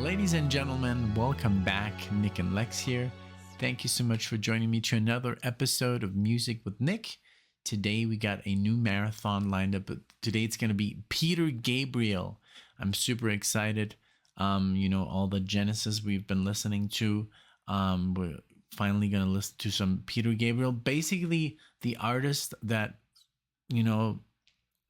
Ladies and gentlemen, welcome back. Nick and Lex here. Thank you so much for joining me to another episode of Music with Nick. Today we got a new marathon lined up. Today it's going to be Peter Gabriel. I'm super excited. All the Genesis we've been listening to. We're finally going to listen to some Peter Gabriel. Basically, the artist that,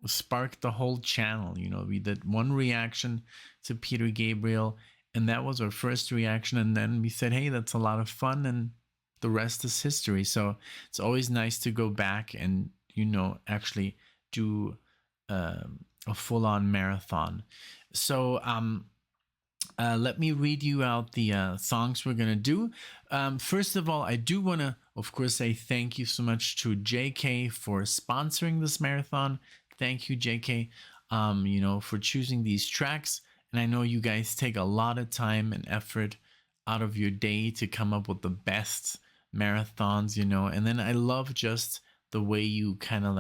sparked the whole channel. We did one reaction to Peter Gabriel, and that was our first reaction. And then we said, hey, that's a lot of fun, and the rest is history. So it's always nice to go back and, actually do a full-on marathon. So let me read you out the songs we're going to do. First of all, I do want to, of course, say thank you so much to JK for sponsoring this marathon. Thank you, JK, for choosing these tracks. And I know you guys take a lot of time and effort out of your day to come up with the best marathons, And then I love just the way you kind of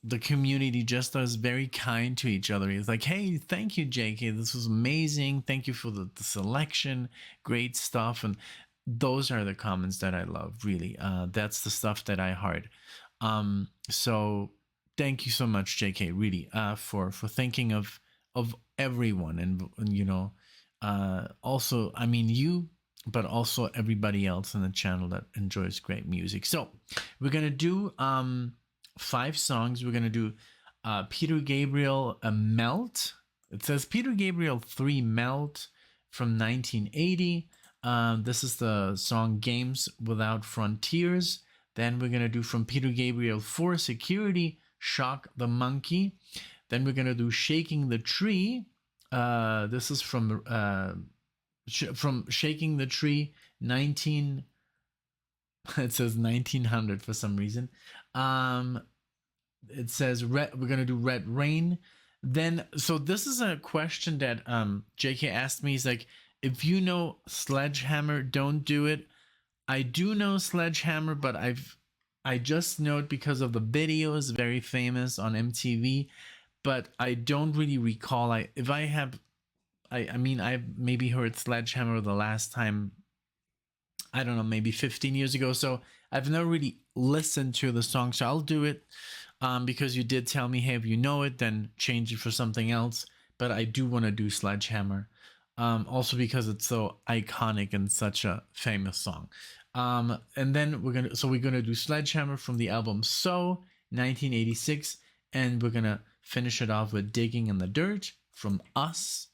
the community just is very kind to each other. It's like, hey, thank you, JK. This was amazing. Thank you for the selection. Great stuff. And those are the comments that I love, really. That's the stuff that I heart. So thank you so much, JK, really, for thinking of everyone. And also, I mean, you, but also everybody else on the channel that enjoys great music. So we're going to do 5 songs. We're going to do Peter Gabriel, Melt. It says Peter Gabriel 3 Melt from 1980. This is the song Games Without Frontiers. Then we're going to do from Peter Gabriel 4 Security, Shock the Monkey. Then we're going to do Shaking the Tree. This is from Shaking the Tree 19... It says 1900 for some reason. It says we're going to do Red Rain. Then, so this is a question that JK asked me. He's like, if you know Sledgehammer, don't do it. I do know Sledgehammer, but I just know it because of the videos, very famous on MTV, but I don't really recall. I've maybe heard Sledgehammer the last time, I don't know, maybe 15 years ago. So I've never really listened to the song. So I'll do it because you did tell me, hey, if you know it, then change it for something else. But I do want to do Sledgehammer. Also because it's so iconic and such a famous song. And then we're gonna do Sledgehammer from the album So 1986, and we're gonna finish it off with Digging in the Dirt from Us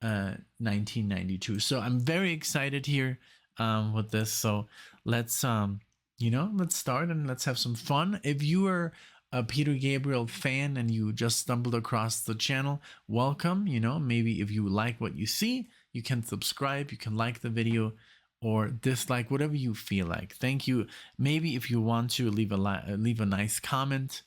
1992. So I'm very excited here with this. So let's let's start and let's have some fun. If you are a Peter Gabriel fan and you just stumbled across the channel, welcome. Maybe if you like what you see, you can subscribe, you can like the video or dislike, whatever you feel like. Thank you. Maybe if you want to leave a nice comment,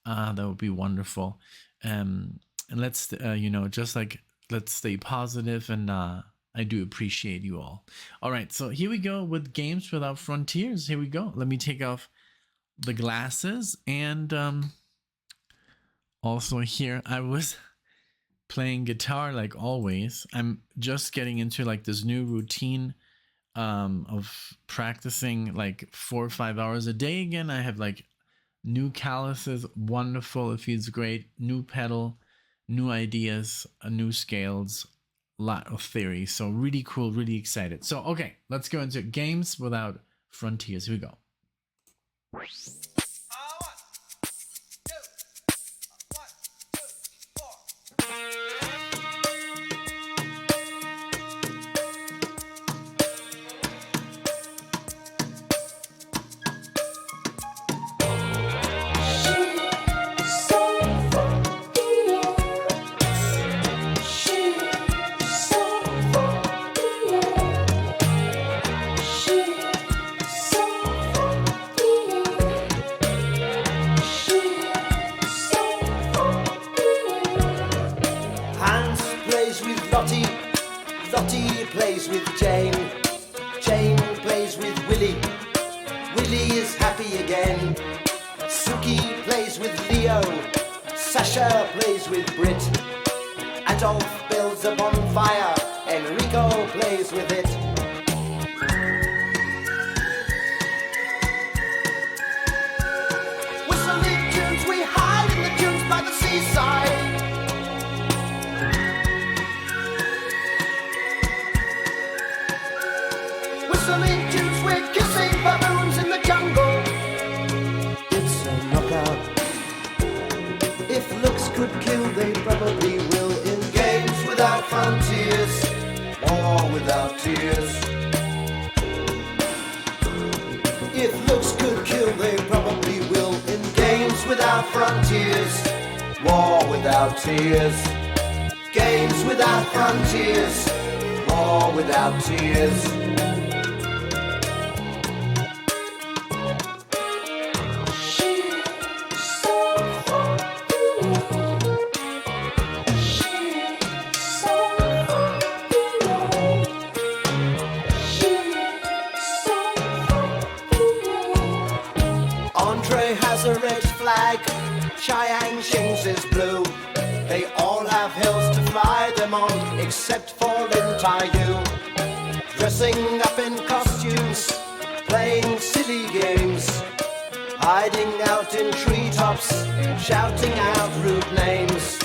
that would be wonderful. And let's let's stay positive, and I do appreciate you all. All right, so here we go with Games Without Frontiers. Here we go. Let me take off the glasses, and also here I was playing guitar like always. I'm just getting into this new routine of practicing 4 or 5 hours a day again. I have new calluses, wonderful, it feels great, new pedal, new ideas, new scales, lot of theory. So really cool, really excited. So okay, let's go into Games Without Frontiers. Here we go. Lottie plays with Jane, Jane plays with Willie, Willie is happy again. Suki plays with Leo, Sasha plays with Brit, and Adolf builds a bonfire, Enrico plays with it. Whistling tunes, we hide in the dunes by the seaside. Whistling tunes, we're kissing baboons in the jungle. It's a knockout. If looks could kill, they probably will. In games without frontiers, war without tears. If looks could kill, they probably will. In games without frontiers, war without tears. Games without frontiers, war without tears. Cheyenne Shings is blue. They all have hills to fly them on, except for Lin Taiyu. Dressing up in costumes, playing silly games, hiding out in treetops, shouting out rude names.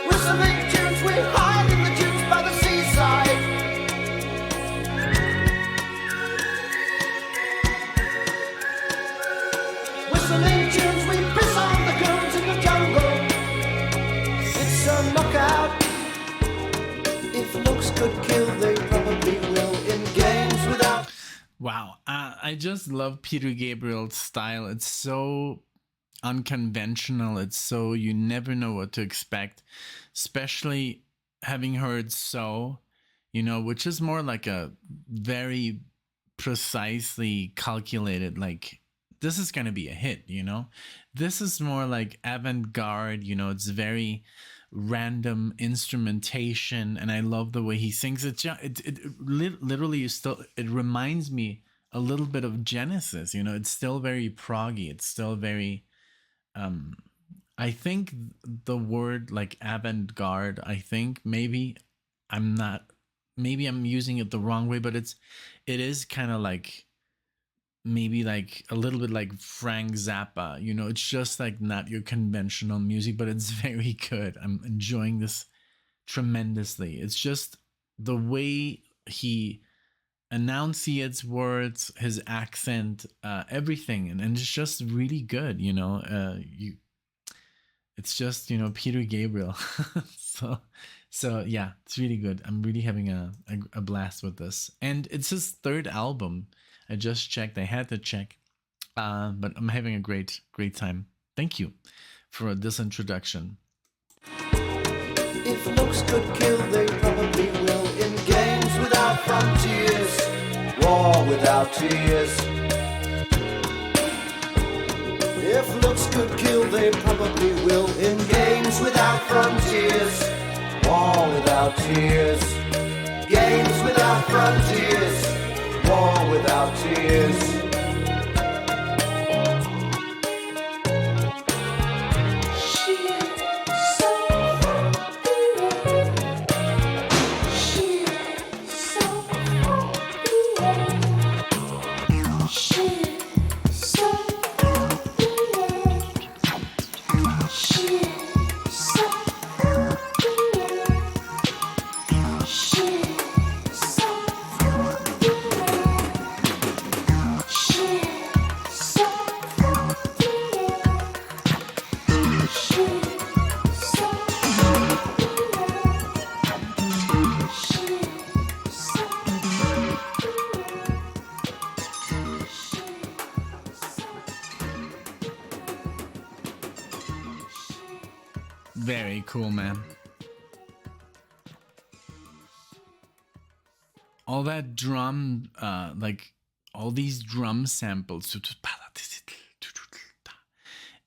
Whistling tunes, we hide in the dunes by the seaside. Whistling tunes, we piss on the goons in the jungle. It's a knockout. If looks could kill, they probably will. In games without. Wow, I just love Peter Gabriel's style. It's so unconventional. It's so, you never know what to expect, especially having heard So, you know, which is more like a very precisely calculated, like, this is going to be a hit, you know. This is more like avant-garde, you know. It's very random instrumentation, and I love the way he sings it. Literally still, it reminds me a little bit of Genesis, you know. It's still very proggy. It's still very I think the word like avant-garde, I think maybe I'm not, maybe I'm using it the wrong way, but it is kind of like, maybe like a little bit like Frank Zappa, you know. It's just like not your conventional music, but it's very good. I'm enjoying this tremendously. It's just the way he enunciates words, his accent, everything, and it's just really good, you know. It's just, you know, Peter Gabriel. so yeah, it's really good. I'm really having a blast with this, and it's his third album. I just checked. I had to check, but I'm having a great time. Thank you for this introduction. If looks could kill, they probably will. In games without frontiers, war without tears. If looks could kill, they probably will. In games without frontiers, war without tears. Games without frontiers, war without tears. Very cool, man. All that drum, like all these drum samples,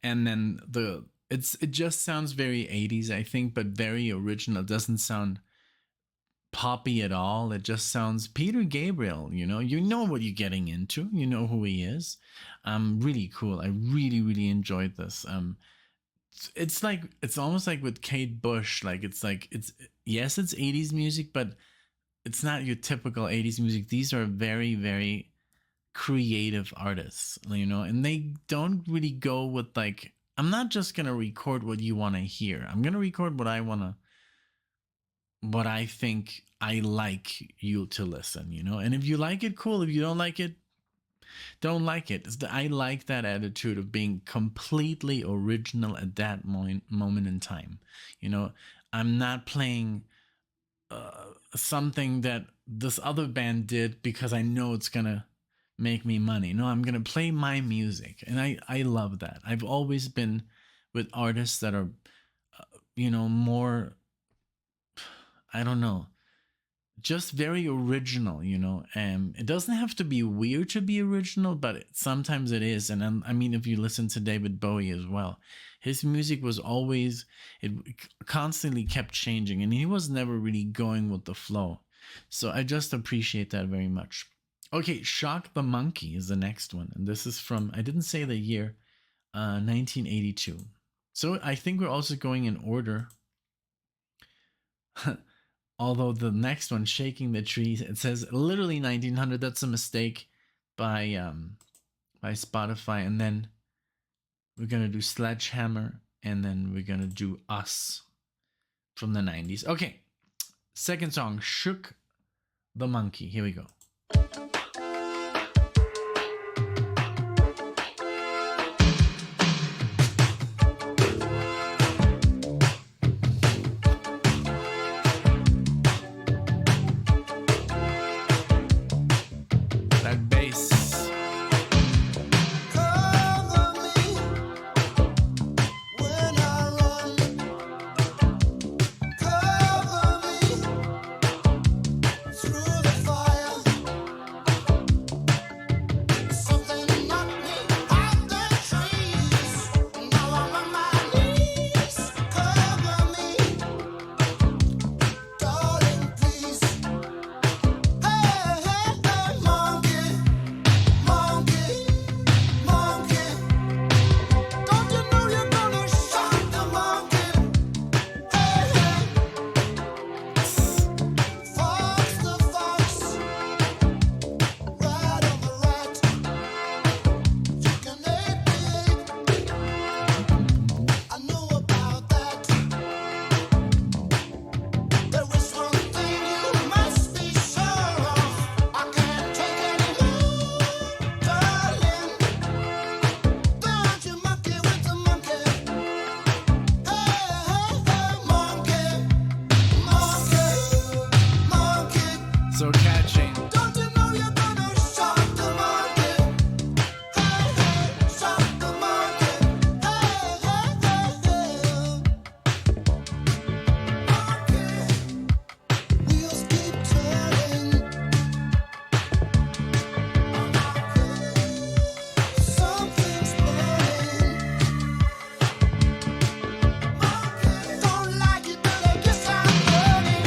and then it just sounds very 80s, I think, but very original. It doesn't sound poppy at all. It just sounds Peter Gabriel, you know what you're getting into, you know who he is. Really cool. I really, really enjoyed this. It's like, it's almost like with Kate Bush, like it's yes, it's 80s music, but it's not your typical 80s music. These are very, very creative artists, and they don't really go with like, I'm not just gonna record what you want to hear. I'm gonna record what I think I like you to listen, and if you like it, cool. If you don't like it, don't like it. I like that attitude of being completely original at that moment in time. You know, I'm not playing something that this other band did because I know it's gonna make me money. No, I'm gonna play my music, and I love that. I've always been with artists that are, more, I don't know, just very original, it doesn't have to be weird to be original, but sometimes it is. And I mean, if you listen to David Bowie as well, his music was always, it constantly kept changing, and he was never really going with the flow. So I just appreciate that very much. Okay, Shock the Monkey is the next one, and this is from, I didn't say the year, 1982. So I think we're also going in order. Although the next one, Shaking the Trees, it says literally 1900. That's a mistake by Spotify. And then we're gonna do Sledgehammer, and then we're gonna do Us from the 90s. Okay, second song, Shook the Monkey. Here we go. That bass. So catchy. Don't you know you're gonna shock the market? Hey, hey, shock the market. Hey, hey, hey, hey. Market. Wheels keep turning. Something's burning. Market. Don't like it, but I guess I'm burning.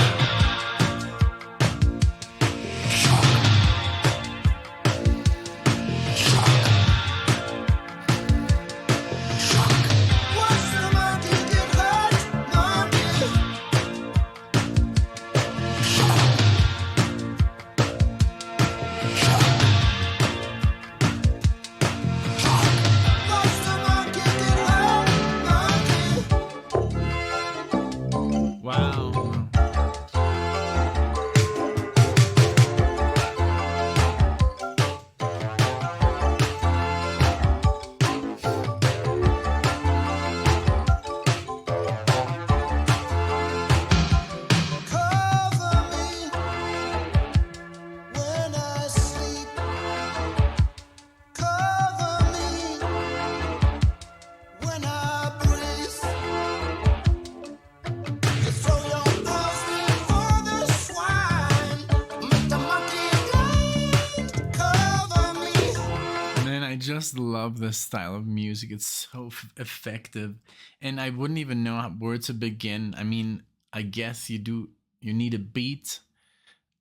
Watch the monkey get hurt, monkey. Watch the monkey get hurt, monkey. Wow. Cover me when I sleep. Cover me when I breathe. You throw your arms before the swine. Make the monkey blind. Cover me. Man, I just love this style of music. It's so effective, and I wouldn't even know where to begin. I mean, I guess you need a beat,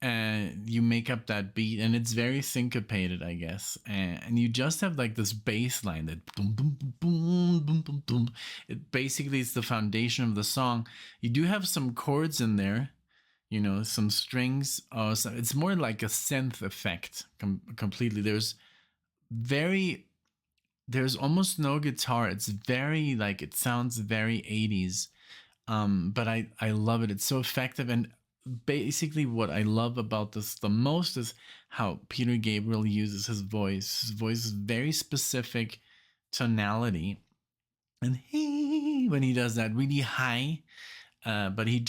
and you make up that beat, and it's very syncopated, I guess, and you just have like this bass line that boom boom boom boom boom boom boom. It basically is the foundation of the song. You do have some chords in there, you know, some strings. So it's more like a synth effect completely. There's almost no guitar. It's very like, it sounds very 80s. But I love it. It's so effective. And basically what I love about this the most is how Peter Gabriel uses his voice. His voice is very specific tonality. And when he does that really high, but he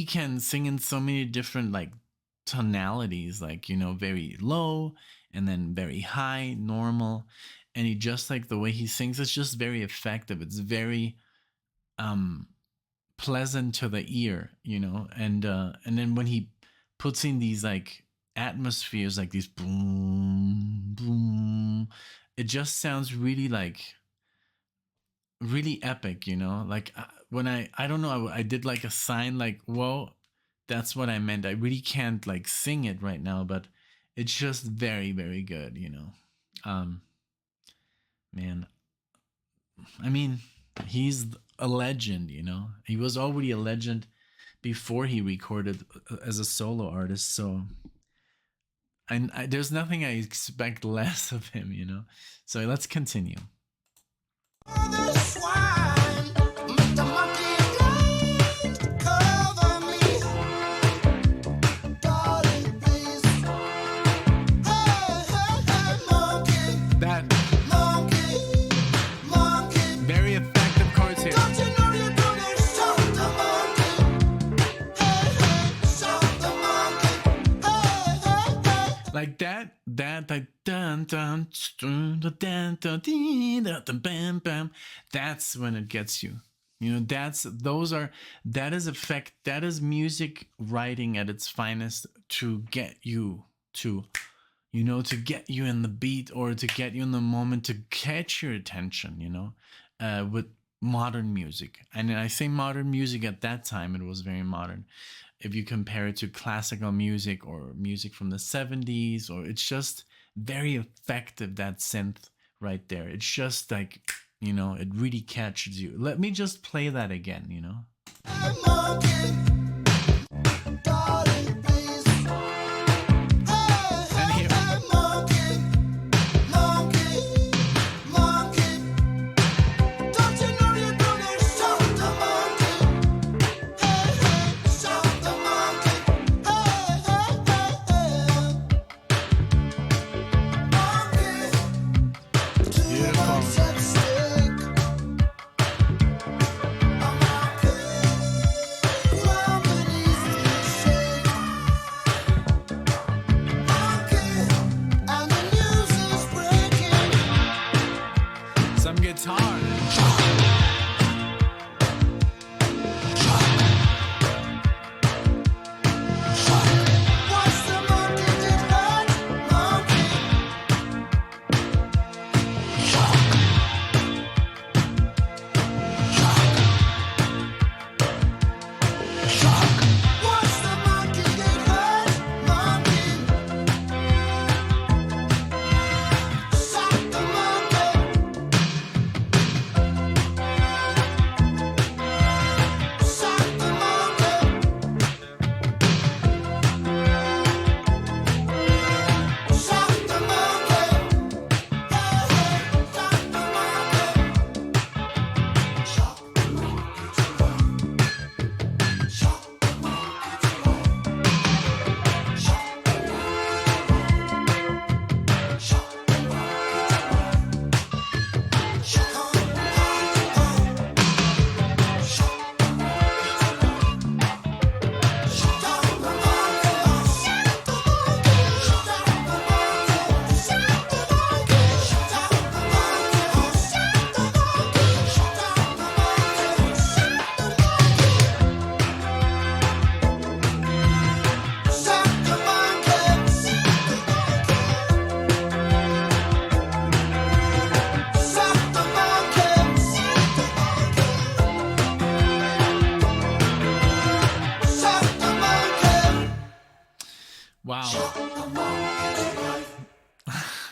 can sing in so many different like tonalities, like, you know, very low and then very high, normal. And he just like the way he sings, it's just very effective. It's very pleasant to the ear, you know. And then when he puts in these like atmospheres, like these boom boom, it just sounds really like really epic, you know. Like when I don't know, I did like a sign like, whoa, that's what I meant. I really can't like sing it right now, but it's just very very good, you know. Man, I mean, he's a legend, you know. He was already a legend before he recorded as a solo artist, so there's nothing I expect less of him, you know. So let's continue. Like that like dun dun dun dun dun dun dun bam bam. That's when it gets you. You know, that is effect. That is music writing at its finest, to get you to, you know, to get you in the beat, or to get you in the moment, to catch your attention, you know, with modern music. And I say modern music at that time, it was very modern. If you compare it to classical music or music from the 70s, or it's just very effective, that synth right there. It's just like, you know, it really catches you. Let me just play that again, you know.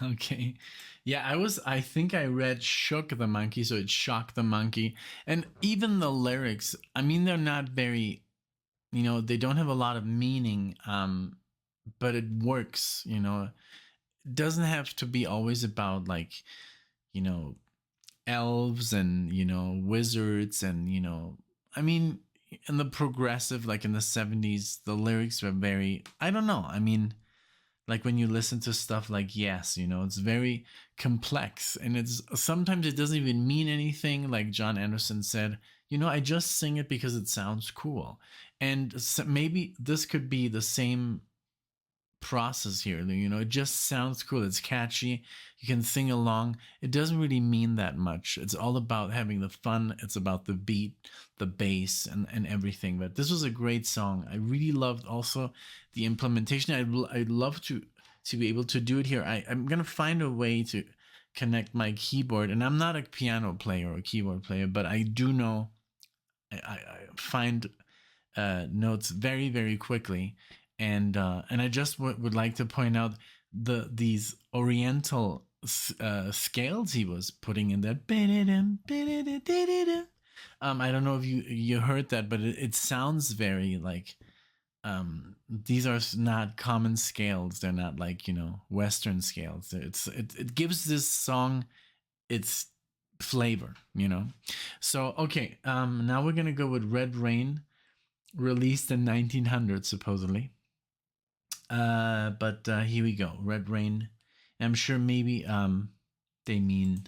Okay. Yeah, I think I read shook the monkey, so it shocked the monkey. And even the lyrics, I mean, they're not very, they don't have a lot of meaning, but it works, It doesn't have to be always about like, you know, elves and, wizards and, I mean, in the progressive, like in the 70s, the lyrics were very, I don't know. I mean, like when you listen to stuff like Yes, it's very complex, and it's sometimes it doesn't even mean anything. Like John Anderson said, I just sing it because it sounds cool. And so maybe this could be the same process here. It just sounds cool, it's catchy, you can sing along. It doesn't really mean that much. It's all about having the fun, it's about the beat, the bass, and everything. But this was a great song. I really loved also the implementation. I'd love to be able to do it here. I'm gonna find a way to connect my keyboard, and I'm not a piano player or a keyboard player, but I do know I find notes very, very quickly. And I just would like to point out these oriental scales he was putting in that. I don't know if you heard that, but it sounds very like these are not common scales. They're not like Western scales. It gives this song its flavor. So okay, now we're gonna go with Red Rain, released in 1900 supposedly. But here we go. Red Rain. I'm sure maybe they mean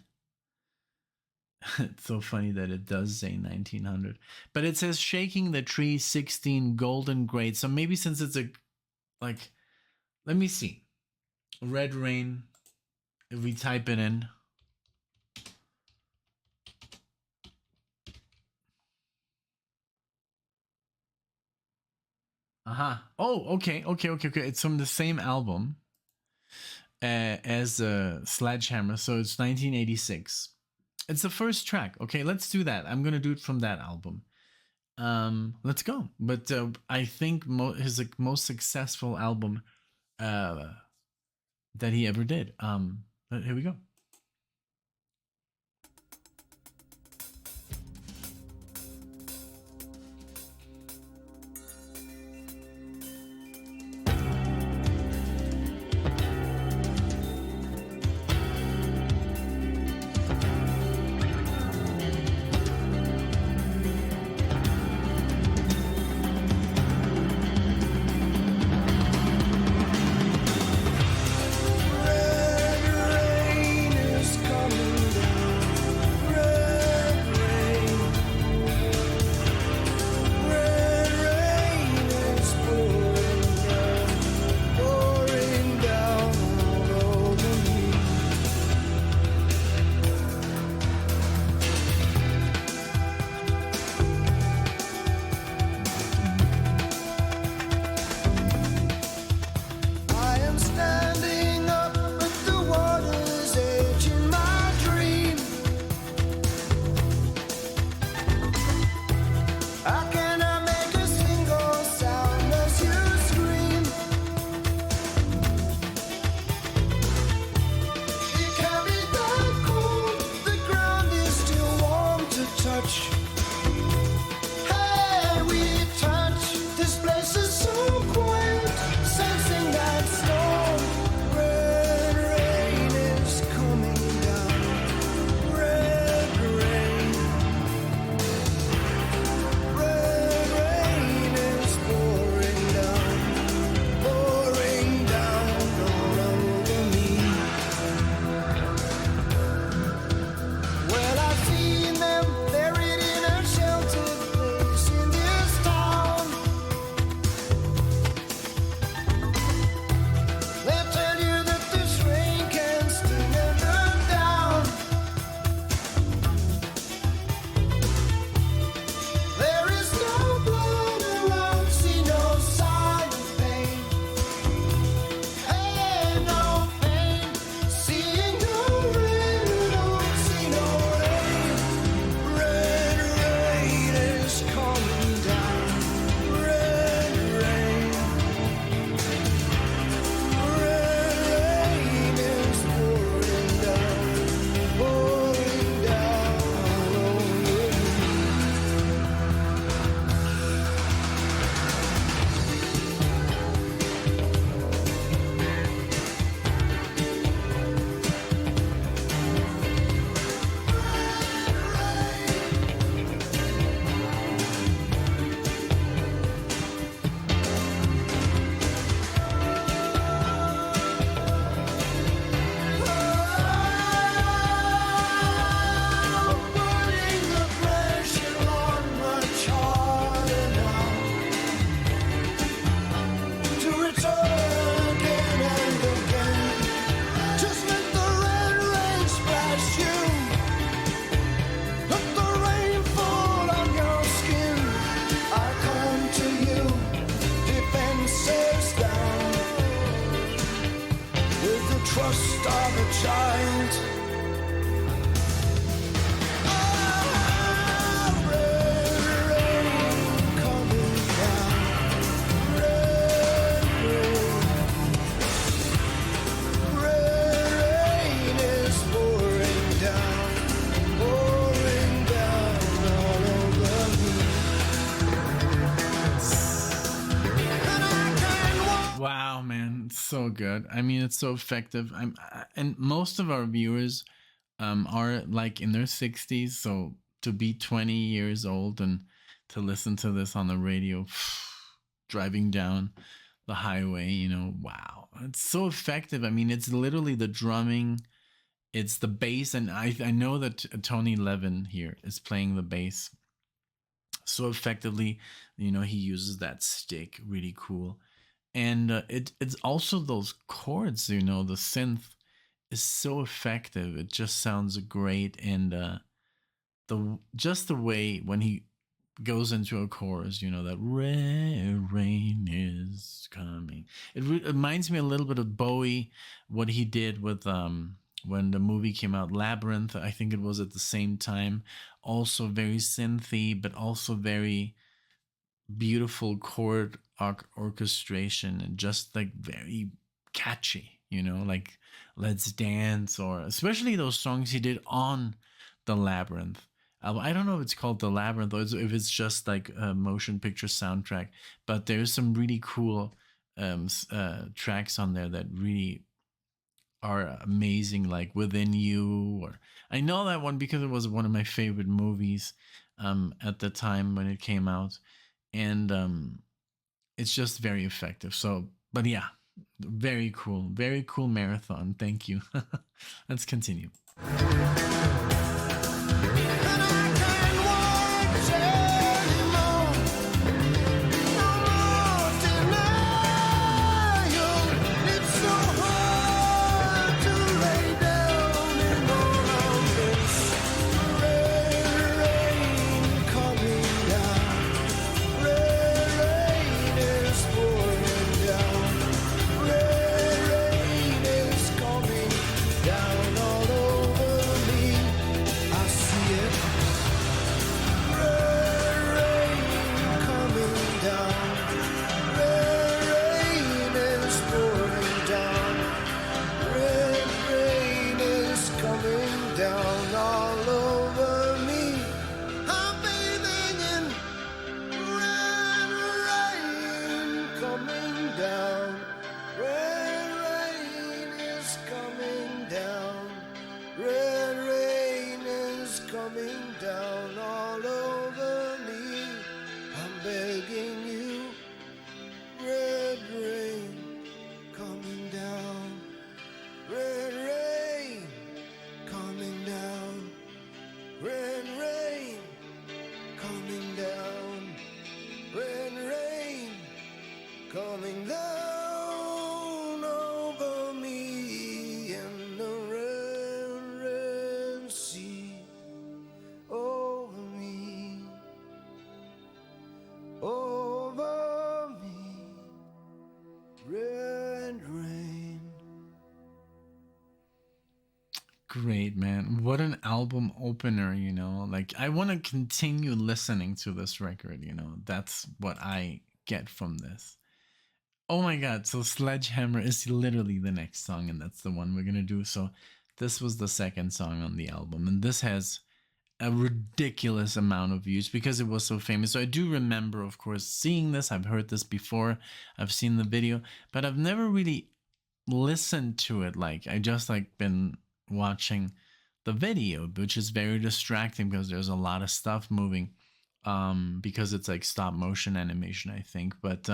it's so funny that it does say 1900. But it says shaking the tree 16 golden grades. So maybe since it's a like let me see. Red Rain, if we type it in. Uh-huh. Oh, okay. It's from the same album as Sledgehammer, so it's 1986. It's the first track. Okay, let's do that. I'm gonna do it from that album. Let's go. But I think his most successful album that he ever did. Here we go. trust of a child. Ah, rain coming down, rain is pouring down all over me. And I can walk. Wow, man, it's so good. I mean, it's so effective. And most of our viewers are like in their 60s, so to be 20 years old and to listen to this on the radio driving down the highway, you know, wow. It's so effective. I mean, it's literally the drumming, it's the bass, and I know that Tony Levin here is playing the bass so effectively. You know, he uses that stick really cool. And it's also those chords, you know, the synth is so effective. It just sounds great. And the just the way when he goes into a chorus, you know, that rain is coming. It reminds me a little bit of Bowie, what he did with when the movie came out, Labyrinth. I think it was at the same time. Also very synthy, but also very beautiful chord orchestration, and just like very catchy, you know, like Let's Dance, or especially those songs he did on the Labyrinth album. I don't know if it's called the Labyrinth or if it's just like a motion picture soundtrack, but there's some really cool tracks on there that really are amazing, like Within You. Or I know that one because it was one of my favorite movies at the time when it came out. And it's just very effective. So, but yeah, very cool marathon. Thank you. Let's continue. Great, man. What an album opener, you know. Like, I want to continue listening to this record, you know. That's what I get from this. Oh my god, so Sledgehammer is literally the next song, and that's the one we're going to do. So, this was the second song on the album, and this has a ridiculous amount of views because it was so famous. So, I do remember, of course, seeing this. I've heard this before, I've seen the video, but I've never really listened to it. Like, I just like been watching the video, which is very distracting because there's a lot of stuff moving because it's like stop motion animation, I think. But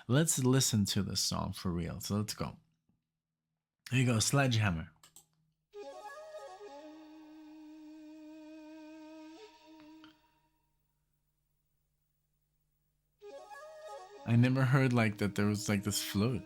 let's listen to this song for real. So let's go. Here you go, Sledgehammer. I never heard like that there was like this flute.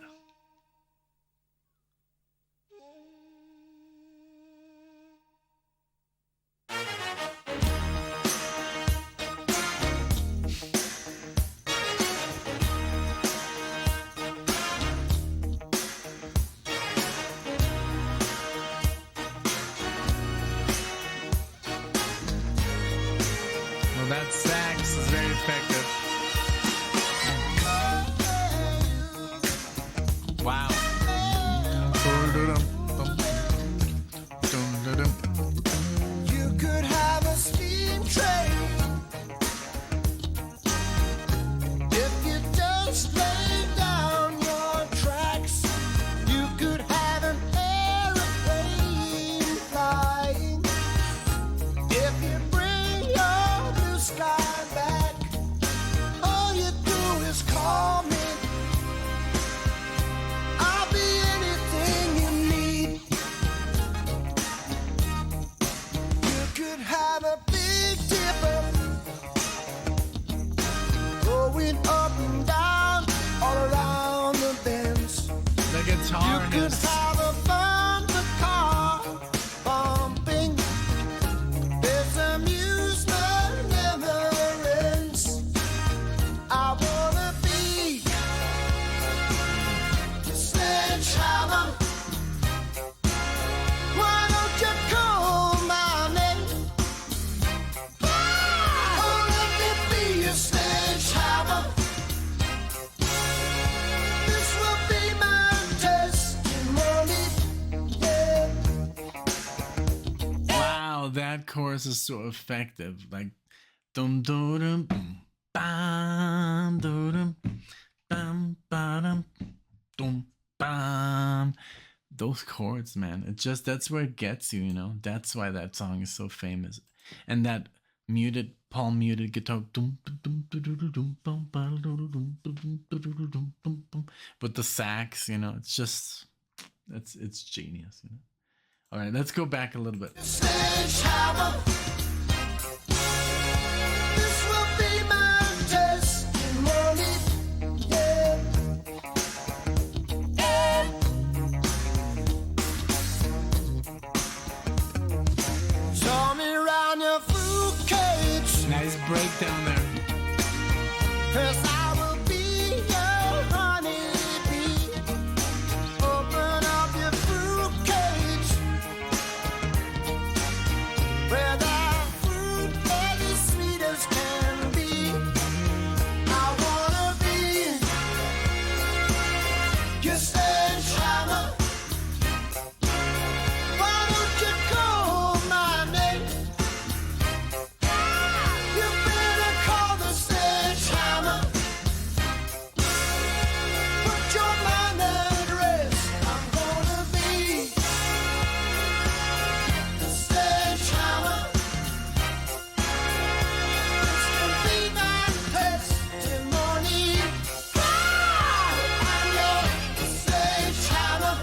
that chorus is so effective. Like dum dum dum boom bam dum bam bam dum bam. Those chords, man. It just that's where it gets you, you know. That's why that song is so famous. And that muted palm muted guitar with the sax, you know, it's just it's genius, you know. All right, let's go back a little bit. Sledgehammer. This will be my testimony. Yeah. Yeah. Show me around your fruit cage. Nice breakdown there. 'Cause I will be your honeybee. Open up your fruit cage. Where the fruit is as sweet as can be. I wanna be your sledgehammer. Why don't you call my name? You better call the sledgehammer. Put your mind at rest. I'm gonna be the sledgehammer. This will be my testimony. I'm your sledgehammer.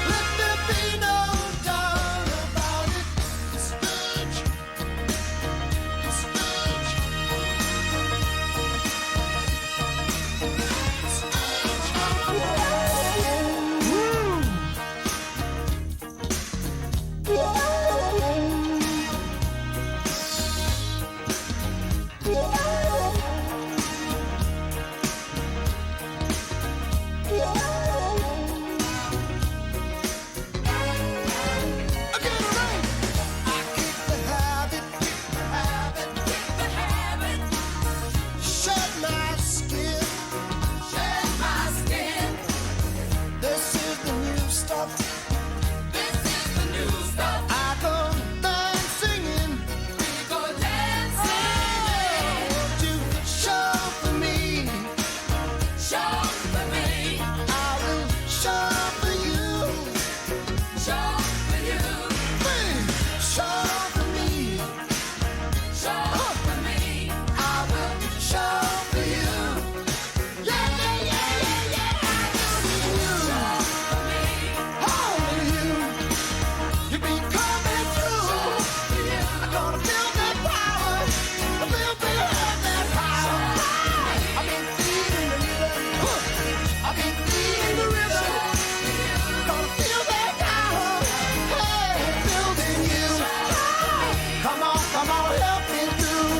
Let there be no doubt about it. Sledge, sledge, Shed my skin. This is the new stuff. I go dance singing. To show for me. I will show for you. Show for me. I will show for you. Yeah, yeah, yeah, yeah, yeah. I will you. You be coming through. I'm gonna feel that power. I will feel that power. I've been feeling the rhythm. I've been feeling the rhythm. Gonna feel that power. Hey, building you. Come on, help me through.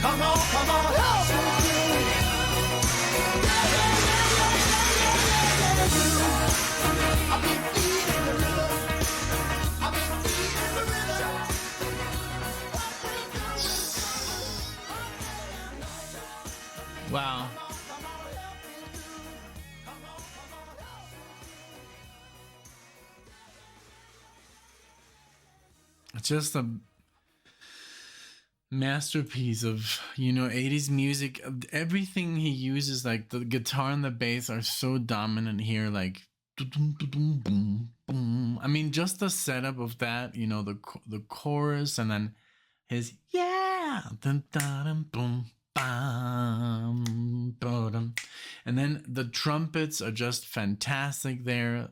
Come on, help me through. Yeah, yeah, yeah, yeah, yeah, yeah, yeah. I've been feeling the rhythm. I've been feeling the rhythm. Wow. It's just a masterpiece of, you know, 80s music. Everything he uses, like the guitar and the bass are so dominant here, like boom. I mean, just the setup of that, you know, the chorus, and then his yeah, dun, dun, dun, boom, bam, ba-dum. And then the trumpets are just fantastic there.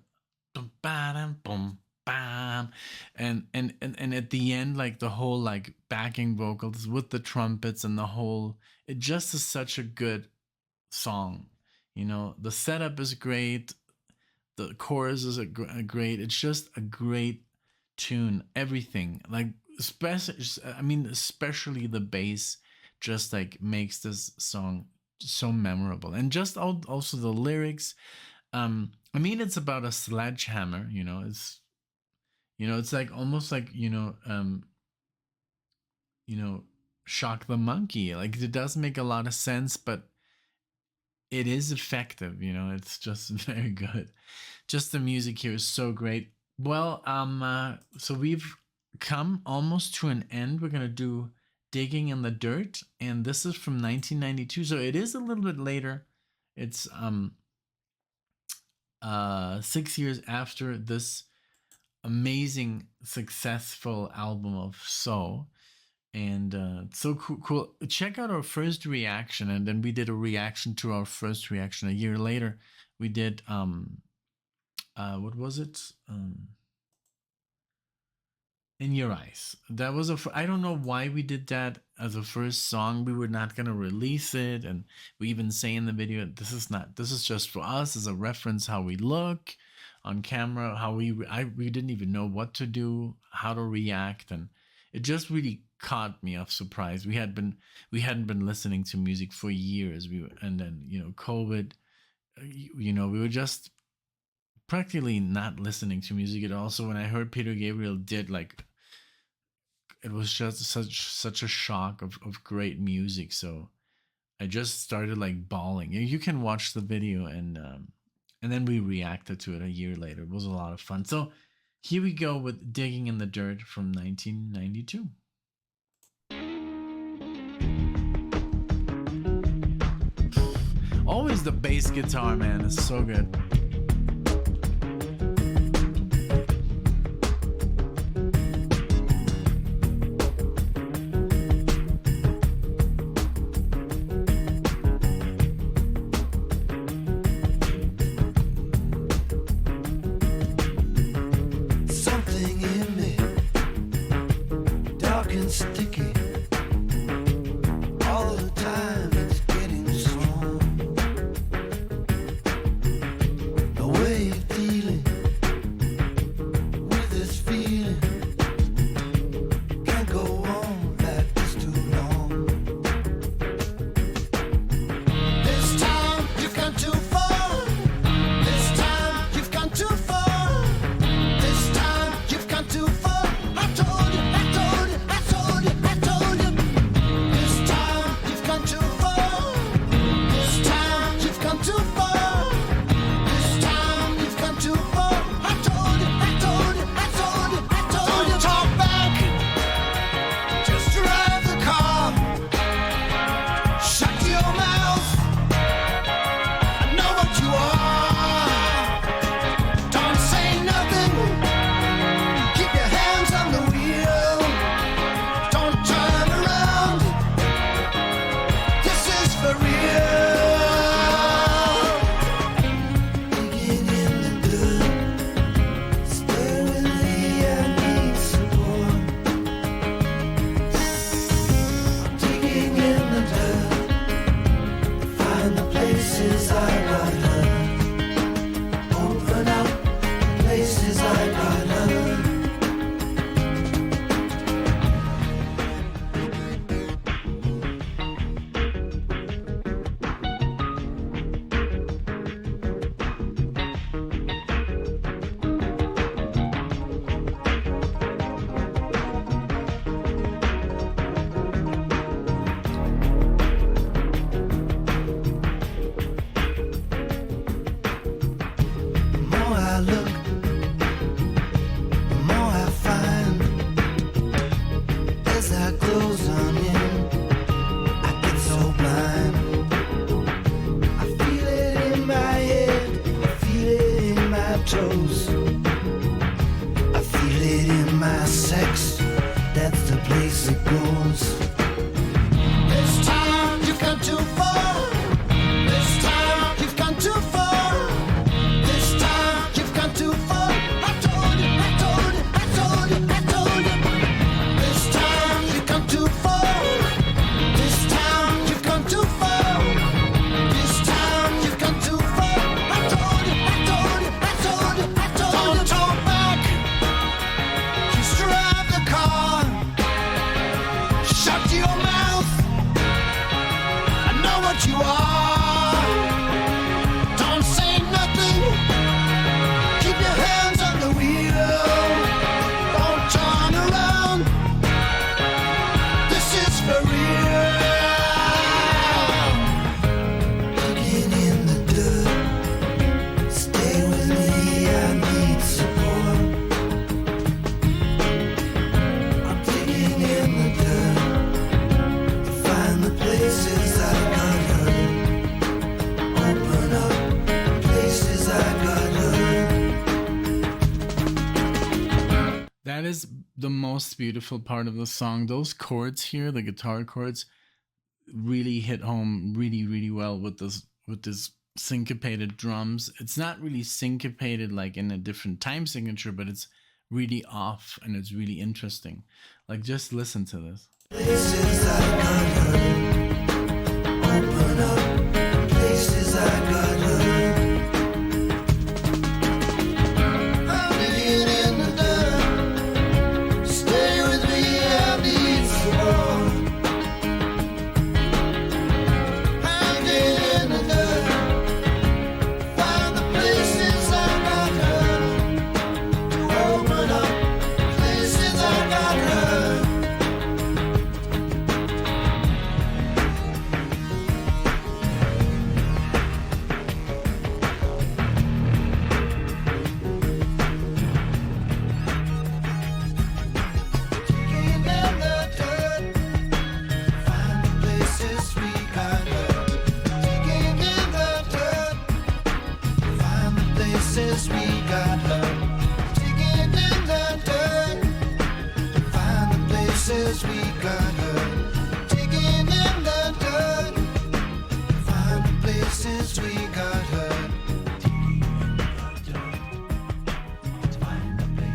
Boom, ba-dum, boom, bam. And at the end, like the whole like backing vocals with the trumpets and the whole, it just is such a good song. You know, the setup is great. The chorus is great. It's just a great tune. Everything, like especially the bass, just like makes this song so memorable. And just also the lyrics. I mean, it's about a sledgehammer. It's like almost like Shock the Monkey. Like it does make a lot of sense, but it is effective. It's just very good. Just the music here is so great. Well, so we've come almost to an end. We're gonna do Digging in the Dirt, and this is from 1992, so it is a little bit later. It's 6 years after this amazing, successful album of So. And it's so cool. Check out our first reaction, and then we did a reaction to our first reaction a year later. We did what was it? In Your Eyes. That was I don't know why we did that as a first song. We were not gonna release it, and we even say in the video, this is just for us as a reference how we look on camera, how we didn't even know what to do, how to react, and it just really caught me off surprise. We hadn't been listening to music for years. And then COVID, we were just practically not listening to music at all. So when I heard Peter Gabriel did, like, it was just such a shock of great music. So I just started like bawling. You can watch the video, and then we reacted to it a year later. It was a lot of fun. So here we go with Digging in the Dirt from 1992. Always the bass guitar, man. It's so good. Something in me, dark and sticky. All the time it's getting strong. The way you're dealing with this feeling can't go on like this too long. This time you've gone too far. This time you've gone too far. This time you've gone too far. I told you, I told you, I told you, I told you. This time you've gone too far. This time you've gone too far. This time you've gone too far. I told you, I told you, I told you, I told you. Don't talk back. Just drive the car. Shut your mouth. I know what you are. Don't say nothing. Keep your hands on the wheel. Don't turn around. This is for real. Digging in the dirt. Stay with me, I need support. Digging in the dirt. Find the places I got hurt. Open up the places I got hurt. The more I look, the more I find. As I close on in, I get so blind. I feel it in my head, I feel it in my toes. I feel it in my sex, that's the place it goes. This time you've gone too far. This time you've gone too far. This time you've gone too far. I told you, I told you, I told you, I told you. This time you've gone too far. This time you've gone too far. This time you've gone too far. I told you, I told you, I told you, I told you. Don't talk back. Just drive the car. That is the most beautiful part of the song. Those chords here, the guitar chords, really hit home really, really well with this syncopated drums. It's not really syncopated like in a different time signature, but it's really off and it's really interesting. Like, just listen to this. Places I got hurt, open up. Places I got hurt. I'm digging in the dirt. Stay with me, I need some more. I'm digging in the dirt. Find the places I got hurt. To open up. Places I got hurt.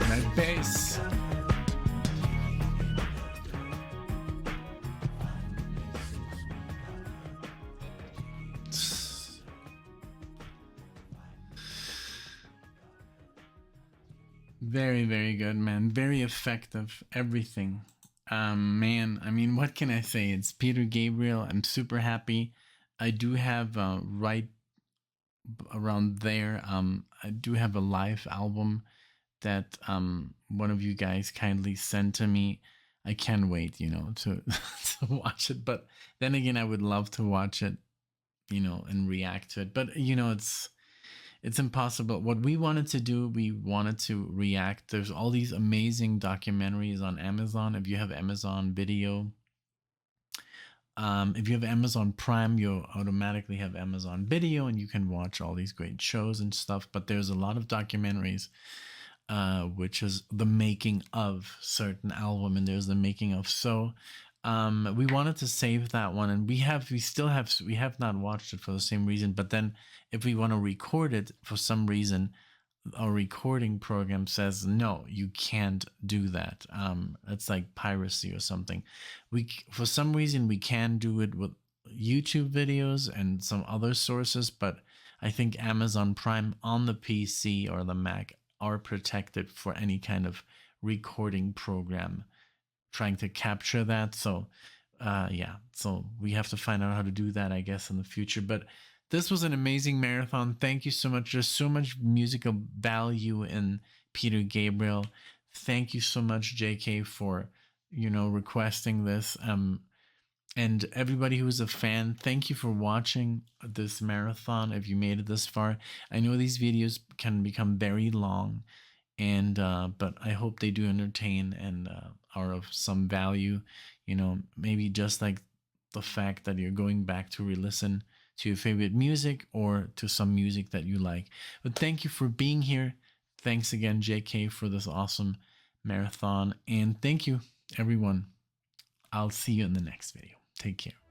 That bass. Very, very good, man. Very effective. Everything. Man, I mean, what can I say? It's Peter Gabriel. I'm super happy. I do have right around there. I do have a live album that one of you guys kindly sent to me. I can't wait, to to watch it. But then again, I would love to watch it, and react to it. But it's impossible. What we wanted to do, we wanted to react. There's all these amazing documentaries on Amazon. If you have Amazon Video, if you have Amazon Prime, you'll automatically have Amazon Video, and you can watch all these great shows and stuff. But there's a lot of documentaries, which is the making of certain album, and there's the making of. So we wanted to save that one, and we have not watched it for the same reason. But then if we want to record it for some reason, our recording program says no, you can't do that. It's like piracy or something. For some reason we can do it with YouTube videos and some other sources, but I think Amazon Prime on the PC or the Mac are protected for any kind of recording program trying to capture that. So yeah, so we have to find out how to do that, I guess, in the future. But this was an amazing marathon. Thank you so much. There's so much musical value in Peter Gabriel. Thank you so much, JK, for requesting this. And everybody who's a fan, thank you for watching this marathon. If you made it this far, I know these videos can become very long, and but I hope they do entertain and are of some value. Maybe just like the fact that you're going back to re-listen to your favorite music or to some music that you like. But thank you for being here. Thanks again, JK, for this awesome marathon. And thank you, everyone. I'll see you in the next video. Take care.